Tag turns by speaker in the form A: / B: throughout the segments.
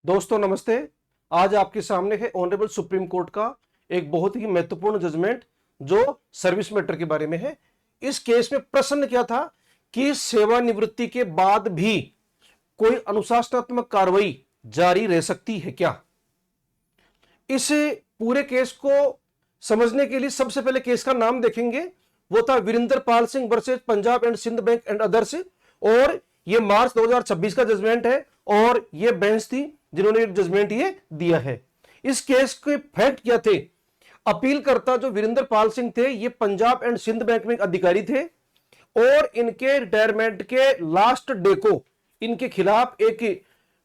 A: दोस्तों नमस्ते। आज आपके सामने है ऑनरेबल सुप्रीम कोर्ट का एक बहुत ही महत्वपूर्ण जजमेंट जो सर्विस मैटर के बारे में है। इस केस में प्रश्न क्या था कि सेवानिवृत्ति के बाद भी कोई अनुशासनात्मक कार्रवाई जारी रह सकती है क्या। इस पूरे केस को समझने के लिए सबसे पहले केस का नाम देखेंगे। वो था Virendra Pal Singh versus Punjab and Sind bank and others, और ये मार्च 2026 का जजमेंट है और ये बेंच थी जिन्होंने जजमेंट ये दिया है। इस केस के फैक्ट क्या थे? अपीलकर्ता जो वीरेंद्र पाल सिंह थे, ये पंजाब एंड सिंध बैंक में अधिकारी थे और इनके रिटायरमेंट के लास्ट डे को इनके खिलाफ एक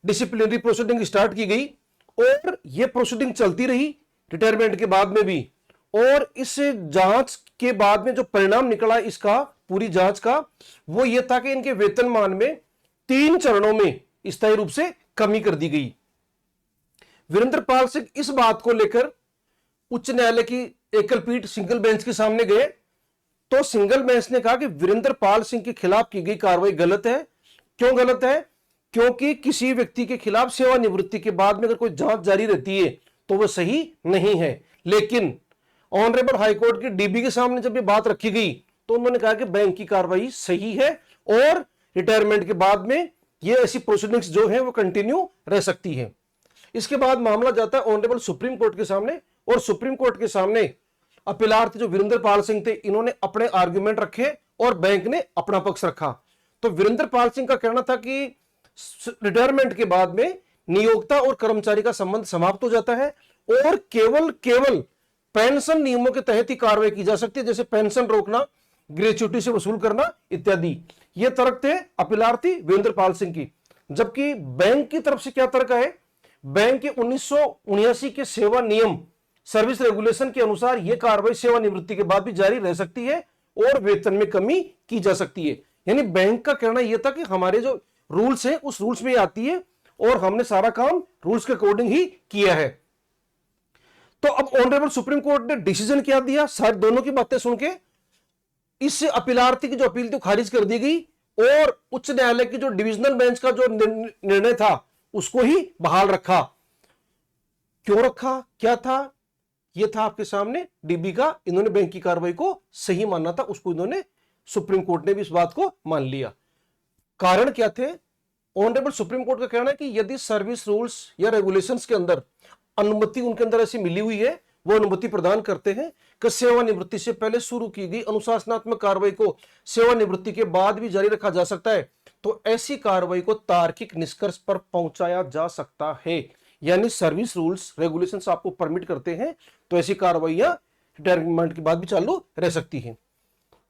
A: डिसिप्लिनरी प्रोसीडिंग स्टार्ट की गई और यह प्रोसीडिंग चलती रही रिटायरमेंट के बाद में भी। और इस जांच के बाद में जो परिणाम निकला इसका, पूरी जांच का, वो यह था कि इनके वेतनमान में 3 चरणों में स्थायी रूप से कमी कर दी गई। वीरेंद्र पाल सिंह इस बात को लेकर उच्च न्यायालय की एकल पीठ सिंगल बेंच के सामने गए तो सिंगल बेंच ने कहा कि वीरेंद्र पाल सिंह के खिलाफ की गई कार्रवाई गलत है। क्यों गलत है? क्योंकि किसी व्यक्ति के खिलाफ सेवानिवृत्ति के बाद में अगर कोई जांच जारी रहती है तो वह सही नहीं है। लेकिन ऑनरेबल हाईकोर्ट की डीबी के सामने जब ये बात रखी गई तो उन्होंने कहा कि बैंक की कार्रवाई सही है और रिटायरमेंट के बाद में ये ऐसी प्रोसीडिंग्स जो है वो कंटिन्यू रह सकती है। इसके बाद मामला जाता है ऑनरेबल सुप्रीम कोर्ट के सामने और सुप्रीम कोर्ट के सामने अपीलार्थी जो वीरेंद्र पाल सिंह थे, इन्होंने अपने आर्गुमेंट रखे और बैंक ने अपना पक्ष रखा। तो वीरेंद्र पाल सिंह का कहना था कि रिटायरमेंट के बाद में नियोक्ता और कर्मचारी का संबंध समाप्त हो जाता है और केवल पेंशन नियमों के तहत ही कार्रवाई की जा सकती है, जैसे पेंशन रोकना, ग्रेच्युटी से वसूल करना इत्यादि। ये तर्क थे अपीलार्थी वीरेंद्र पाल सिंह की। जबकि बैंक की तरफ से क्या तर्क है? बैंक के 1979 के सेवा नियम सर्विस रेगुलेशन के अनुसार यह कार्रवाई सेवानिवृत्ति के बाद भी जारी रह सकती है और वेतन में कमी की जा सकती है। यानी बैंक का कहना यह था कि हमारे जो रूल्स हैं उस रूल्स में आती है और हमने सारा काम रूल्स के अकॉर्डिंग ही किया है। तो अब ऑनरेबल सुप्रीम कोर्ट ने डिसीजन क्या दिया? शायद दोनों की बातें सुन के इस अपीलार्थी की जो अपील थी खारिज कर दी गई और उच्च न्यायालय की जो डिविजनल बेंच का जो निर्णय था उसको ही बहाल रखा। क्यों रखा? क्या था? यह था आपके सामने डीबी का, इन्होंने बैंक की कार्रवाई को सही मानना था, उसको इन्होंने, सुप्रीम कोर्ट ने भी इस बात को मान लिया। कारण क्या थे? ऑनरेबल सुप्रीम कोर्ट का कहना है कि यदि सर्विस रूल्स या रेगुलेशंस के अंदर अनुमति उनके अंदर ऐसी मिली हुई है, वो अनुमति प्रदान करते हैं कि सेवानिवृत्ति से पहले शुरू की गई अनुशासनात्मक कार्रवाई को सेवानिवृत्ति के बाद भी जारी रखा जा सकता है, तो ऐसी कार्रवाई को तार्किक निष्कर्ष पर पहुंचाया जा सकता है। यानी सर्विस रूल्स रेगुलेशंस आपको परमिट करते हैं तो ऐसी कार्रवाइयां रिटायरमेंट के बाद भी चालू रह सकती हैं।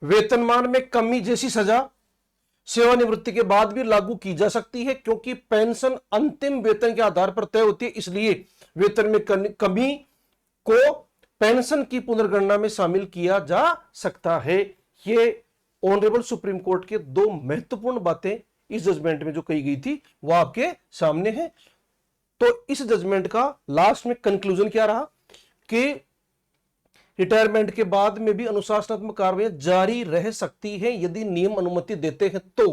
A: वेतनमान में कमी जैसी सजा सेवानिवृत्ति के बाद भी लागू की जा सकती है, क्योंकि पेंशन अंतिम वेतन के आधार पर तय होती है, इसलिए वेतन में कमी को पेंशन की पुनर्गणना में शामिल किया जा सकता है। ये ऑनरेबल सुप्रीम कोर्ट के 2 महत्वपूर्ण बातें इस जजमेंट में जो कही गई थी वो आपके सामने है। तो इस जजमेंट का लास्ट में कंक्लूजन क्या रहा कि रिटायरमेंट के बाद में भी अनुशासनात्मक कार्रवाई जारी रह सकती है यदि नियम अनुमति देते हैं तो।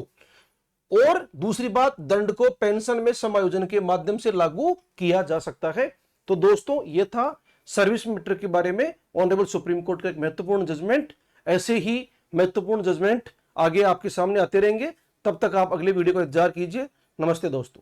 A: और दूसरी बात, दंड को पेंशन में समायोजन के माध्यम से लागू किया जा सकता है। तो दोस्तों, यह था सर्विस मैटर के बारे में ऑनरेबल सुप्रीम कोर्ट का एक महत्वपूर्ण जजमेंट। ऐसे ही महत्वपूर्ण जजमेंट आगे आपके सामने आते रहेंगे। तब तक आप अगले वीडियो का इंतजार कीजिए। नमस्ते दोस्तों।